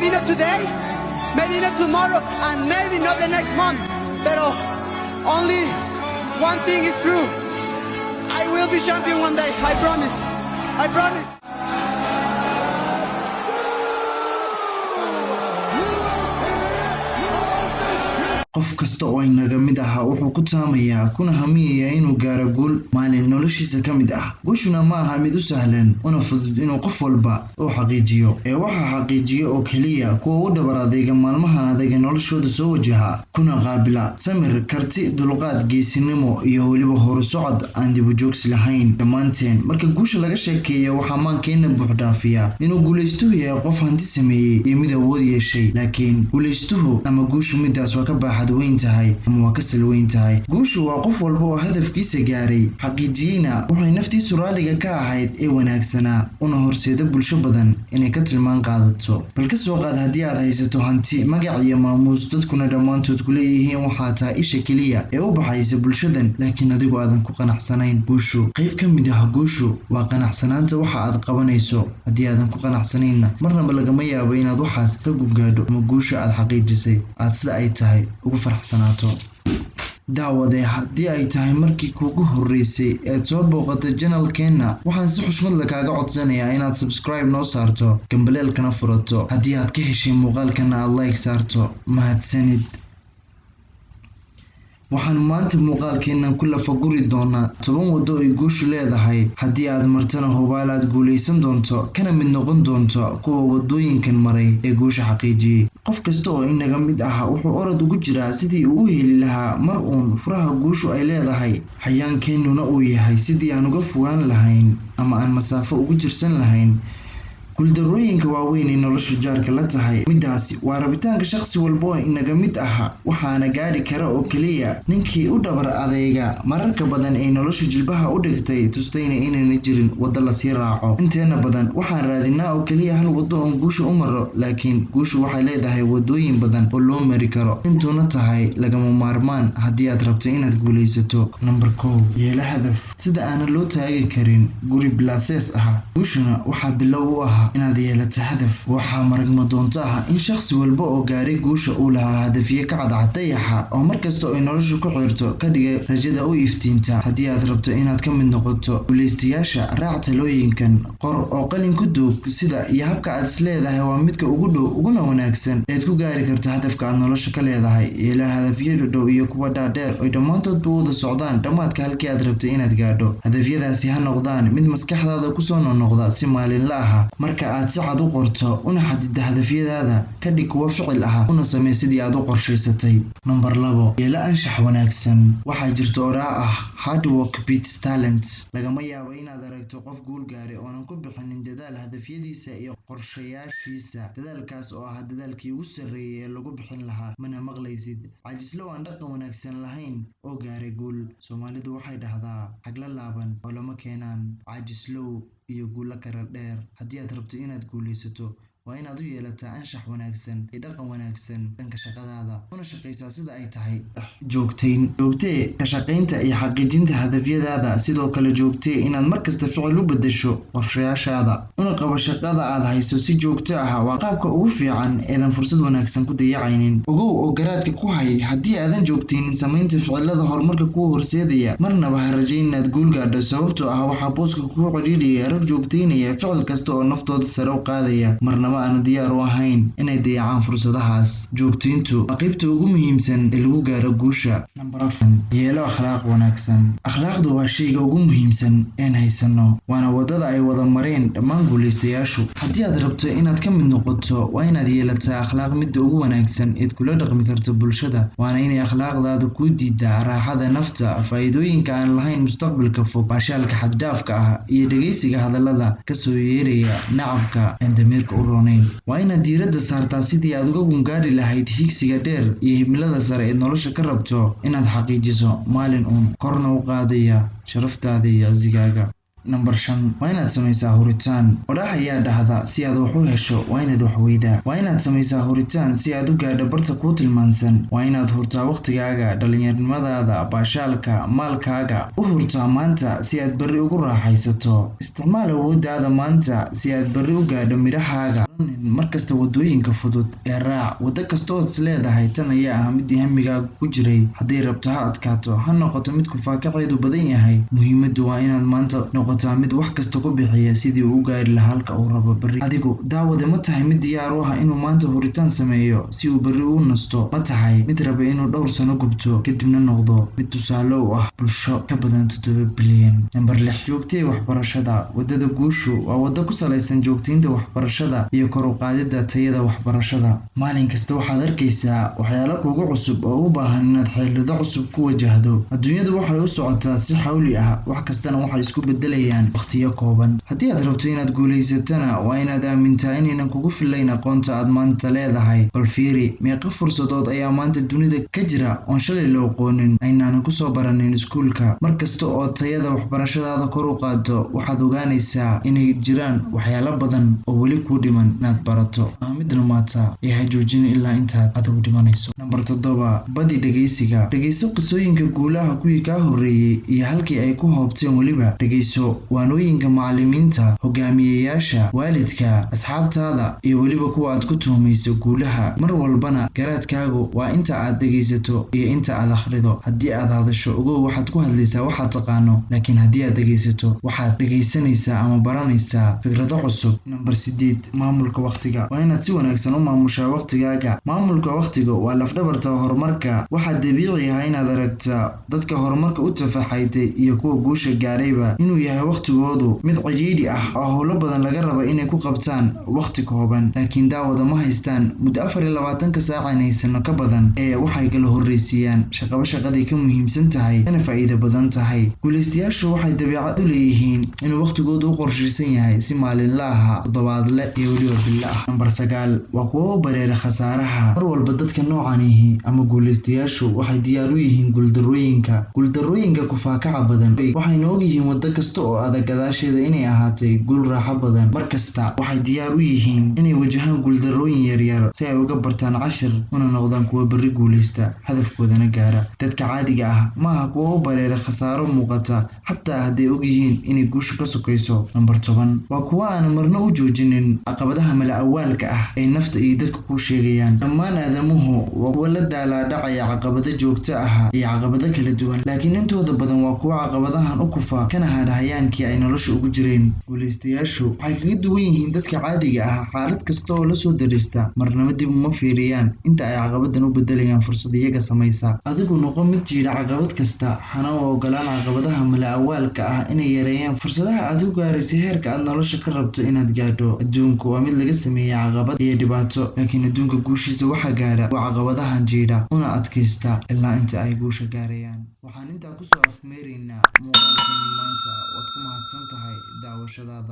Maybe not today, maybe not tomorrow, and maybe not the next month. But only one thing is true. I will be champion one day. I promise. I promise. qof kasta oo inaga mid ah wuxuu ku taamayaa kuna hamiyaa inuu gaaro guul maalin noloshiisa ka mid ah. guushuna ma aha mid u sahlan una fudud inuu qof walba uu xaqiijiyo waxa xaqiijiyo oo kaliya kuwa u dhabar adeega maalmaha adag noloshooda soo wajaha kuna qaabila samir karti dulqaad geesinimo iyo waliba horusocod aan dib u joogsi lahayn. dhammaanteen marka guusha laga sheekeeyo waxa maankeena buux dhaafiya inuu guuleystuhu yahay qof hanti sameeyay iyo mid awood yeeshay, laakiin guuleystuhu ama guushu midaas waa ka baaxad weyn tahay ama waa ka salweyn tahay. guushu waa qof walba oo hadafkiisa gaaray xaqiijiyayna waxay naftiisu raaliga ka ahayd ee wanaagsanaa una horseeda bulsho badan inay ka tilmaan qaadato. bal ka soo qaad haddii aad haysato hanti magac iyo maamuus dadkuna dhammaantood ku leeyihiin waxaa taa isha keliya ee u baxaysa bulshadan, laakiin adigu aadan ku qanacsanayn. guushu qayb ka mid ah guushu waa qanacsanaanta waxa aad qabanayso. haddii aadan ku qanacsanayna marnaba lagama yaabo inaad waxaas ka gubgaadho ama guusha aad xaqiijisay aad sida ay tahay ugu farxsanaato. daawade haddii ay tahay markii kuugu horeysay ee soo booqatay channelkeena waxaan si xushmad leh kaaga codsanayaa inaad subscribe noo saarto gambaleelkana furato. haddii aad ka heshay muuqaalkana aad like saarto mahadsanid. waxaan maanta muuqaalkeenan ku lafaguri doonaa 10 wado ay guushu leedahay. haddii aad martana hubaal aad guuleysan doonto kana mid noqon doonto kuwa wadooyinkan maray ee guusha xaqiijiyay. qof kasta oo inaga mid ah wuxuu orod ugu jiraa sidii uu heli lahaa mar uun furaha guushu ay leedahay. xayaankeenuna uu yahay sidii aan uga fogaan lahayn ama aan masaafo ugu jirsan lahayn guuldarooyinka waaweyn ee nolosha jaarka la tahay. midaasi waa rabitaanka shakhsi walba oo inaga mid ah, waxaana gaari kara oo kaliya ninkii u dhabar adeega mararka badan ay nolosha jilbaha u dhigtay tustayna inayna jirin wado la sii raaco. inteena badan waxaan raadinaa oo kaliya hal wado oo guusha u maro, laakiin guushu waxay leedahay wadooyin badan oo loo mari karo, intuna tahay lagama maarmaan haddii aad rabto inaad guuleysato. number 1 yeelo hadaf. sida aan loo taagi karin guri bilaasees ah, guushuna waxaa bilow u ah inaad yeelato hadaf. waxaa maragma doonta ah in shakhsi walba oo gaaray guusha uu lahaa hadafyo ka cadcad dayaxa oo markasta oo noloshu ku xirto ka dhigay rajada u iftiinta. haddii aad rabto inaad ka mid noqoto guuleystayaasha, raac talooyinkan, qor oo qalin ku duug sida iyo habka aad isleedahay waa midka ugu dhow uguna wanaagsan eed ku gaari karto hadafka aad nolosha ka leedahay. yeelo hadafyo dhow iyo kuwa dhaadheer oo dhammaantoodba wada socdaan dhammaadka halkii aad rabto inaad gaadho. hadafyadaasi ha noqdaan mid maskaxdaada kusoo noqnoqda si maalinle ah. marka aad si cad u qorto una xadida hadafyadaada ka dhig kuwa ficil ah una samee sidii aad u qorshaysatay. number 2 yeelo anshax wanaagsan. waxaa jirta oraa ah hard work beats talent. lagama yaabo inaad aragto qof guul gaaray oonan ku bixinin dadaal hadafyadiisa iyo qorshayaashiisa. dadaalkaas oo ah dadaalkii ugu sarreeyay ee lagu bixin lahaa. mana maqlaysid caajislo aan dhaqan wanaagsan lahayn oo gaaray guul. soomaalidu waxay dhahdaa xagla laaban oo lama keenaan. caajislow iyo guulo kala dheer. haddii aad rabto inaad guuleysato waa inaad u yeelataa anshax wanaagsan iyo dhaqan wanaagsan dhanka shaqadaada, una shaqaysaa sida ay tahay. joogtee ka shaqaynta iyo xaqiijinta hadafyadaada. sidoo kale joogtee inaad markasta ficil u bedesho qorshayaashaada. una qabo shaqada aad hayso si joogto ah. waa qaabka ugu fiican eedan fursad wanaagsan ku dayacaynin. ogow oo garaadka ku hay haddii aadan joogtaynin samaynta ficilada horumarka kuu horseedaya marnaba ha rajayn inaad guul gaadho, sababtoo ah waxaa booska kuu cidhiidhaya rag joogtaynaya ficil kasta oo naftooda sare u qaadaya marnaba aan diyaar u ahayn inay dayacaan fursadahaas. joogtayntu waa qaybta ugu muhiimsan ee lagu gaaro guusha. number 4 yeelo akhlaaq wanaagsan. akhlaaqdu waa shayga ugu muhiimsan een haysano, waana wadada ay wada mareen dhammaan guuleystayaashu. haddii aad rabto inaad ka mid noqoto waa inaad yeelataa akhlaaq midda ugu wanaagsan eed kula dhaqmi karto bulshada. waana inay akhlaaqdaadu kuu diidaa raaxada nafta, faa'iidooyinka aan lahayn mustaqbalka fog, baashaalka xad-dhaafka ah iyo dhegeysiga hadallada kasoo yeeraya nacabka aan damiirka u roon. waa inaad diiradda saartaa sidii aad uga gungaari lahayd higsiga dheer iyo himilada sare ee nolosha ka rabto inaad xaqiijiso maalin uun korna u qaadaya sharaftaada iyo cizigaaga. Number 5 waa inaad samaysaa huritaan. Odhaah ayaa dhahda si aad wax u hesho waa inaad wax weydaa. Waa inaad samaysaa huritaan si aad u gaadho barta kuu tilmaansan. Waa inaad hurtaa waqtigaaga, dhalinyarinimadaada, baashaalka, maalkaaga. U hurtaa maanta si aad berri ugu raaxaysato. Isticmaal awooddaada maanta si aad berri u gaadho midhahaaga. Markasta wadooyinka fudud ee raac. Wado kasta oo leedahay tan ayaa ah mid hamigaaga ku jiray. Haddii rabto ha adkaato, ha noqoto mid ku faakaceedu badan yahay. Muhiimaddu waa inaad maanta noqotaa mid wax kasta ku bixiya sidii uu u gaari lahaa halka uu rabo berri. Adigu daawade ma tahay mid diyaar u ah inuu maanta huritaan sameeyo si uu berri u nasto? Ma tahay mid raba inuu dhowr sano gubto kadibna noqdo mid tusaale u ah bulsho ka badan 7 bilyan? Number 6 joogtee waxbarashada. Wadada guushu waa wado ku salaysan joogteynta waxbarashada iyo kor u qaadida tayada waxbarashada. Maalin kasta waxaad arkaysaa waxyaalo kugu cusub oo u baahan inaad xeelado cusub ku wajahdo. Adduunyadu waxay u socotaa si xawli ah, wax kastana waxay isku bedelayaan waqtiyo kooban. Haddii aad rabto inaad guulaysatana waa inaad aamintaa inaynan kugu filayn aqoonta aad maanta leedahay. Bal fiiri, meeqa fursadood ayaa maanta dunida ka jira oon shalay la aqoonin aynaanan ku soo baranin iskuulka. Mar kasta oo tayada waxbarashadaada kor u qaado waxaad ogaanaysaa inay jiraan waxyaalo badan oo weli kuu dhiman inaad barato. Midna maata ha joojin ilaa intaad adigu dhimanayso. Number 7 badi dhageysiga. Dhageyso qisooyinka guulaha kuwii kaa horreeyay iyo halkii ay ku hoobteen. Weliba dhageyso waanooyinka macallimiinta, hogaamiyeyaasha, waalidka, asxaabtaada iyo weliba kuwa aad ku tuhmayso guulaha. Mar walbana garaadkaagu waa inta aad dhageysato iyo inta aad akhrido. Haddii aad hadasho ogow waxaad ku hadlaysaa waxaad taqaano, laakiin haddii aad dhageysato waxaad dhageysanaysaa ama baranaysaa fikrado cusub. Number 8 maamulka waqtiga. Waa inaad si wanaagsan u maamushaa waqtigaaga. Maamulka waqtiga waa laf-dhabarta horumarka. Waxaa dabiici ah inaad aragtaa dadka horumarka u tafaxaytay iyo kuwa guusha gaarayba inuu yahay waqtigoodu mid cidhiidhi ah oo howlo badan laga rabo inay ku qabtaan waqti kooban. Laakiin daawada ma haystaan muddo 24 saac haysano ka badan ee waxay kala horreysiiyaan shaqadii ka muhiimsan tahay kana faa'iido badan tahay. Guulaystayaashu waxay dabeecad u leeyihiin inuu waqtigoodu u qorshaysan yahay si maalinle ah, toddobaadle iyo weliba bille ah. Number 9 waa kuwa u bareera khasaaraha. Mar walba dadka noocan ama guulaystayaashu waxay diyaar u yihiin guuldarrooyinka ku faakaca badan. Waxayna og yihiin wado kasta oo adag gadaasheeda inay ahaatay guul raaxo badan. Mar kasta waxay diyaar u yihiin inay wajahaan guuldarrooyin yaryar si ay uga bartaan cashir una noqdaan kuwa berri guulaysta hadafkoodana gaara. Dadka caadiga ah maaha kuwa u bareera khasaaro muuqata xataa hadday og yihiin inay guusha ka sokayso. Number 10 waa kuwa aan marna u joojinin caqabadaha mala awaalka ah ee nafta iyo dadku ku sheegayaan. Dhammaan aadamuhu waa kuwa la daalaa-dhacaya caqabado joogto ah iyo caqabado kala duwan, laakiin intooda badan waa kuwa caqabadahan u kufa kana hadhayaankii ay nolosha ugu jireen. Guulaystayaashu waxay kaga duwan yihiin dadka caadiga ah. Xaalad kasta oo la soo darista marnaba dib uma fiiriyaan inta ay caqabadan u bedelayaan fursad iyaga samaysa. Adigu noqo mid jira caqabad kasta, hana u ogolaan caqabadaha mala awaalka ah inay yareeyaan fursadaha aad u gaaraysa heerka aad nolosha ka rabto inaad gaadho. Adduunku waa mid laga sameeyay caqabad iyo dhibaato, laakiin adduunka guushiisa waxaa gaara waa caqabadahan jiidha una adkaysta ilaa inta ay guusha gaarayaan. Waxaan intaa kusoo afmeeraynaa muuqaalkeeni maanta. Waad ku mahadsan tahay daawashadaada.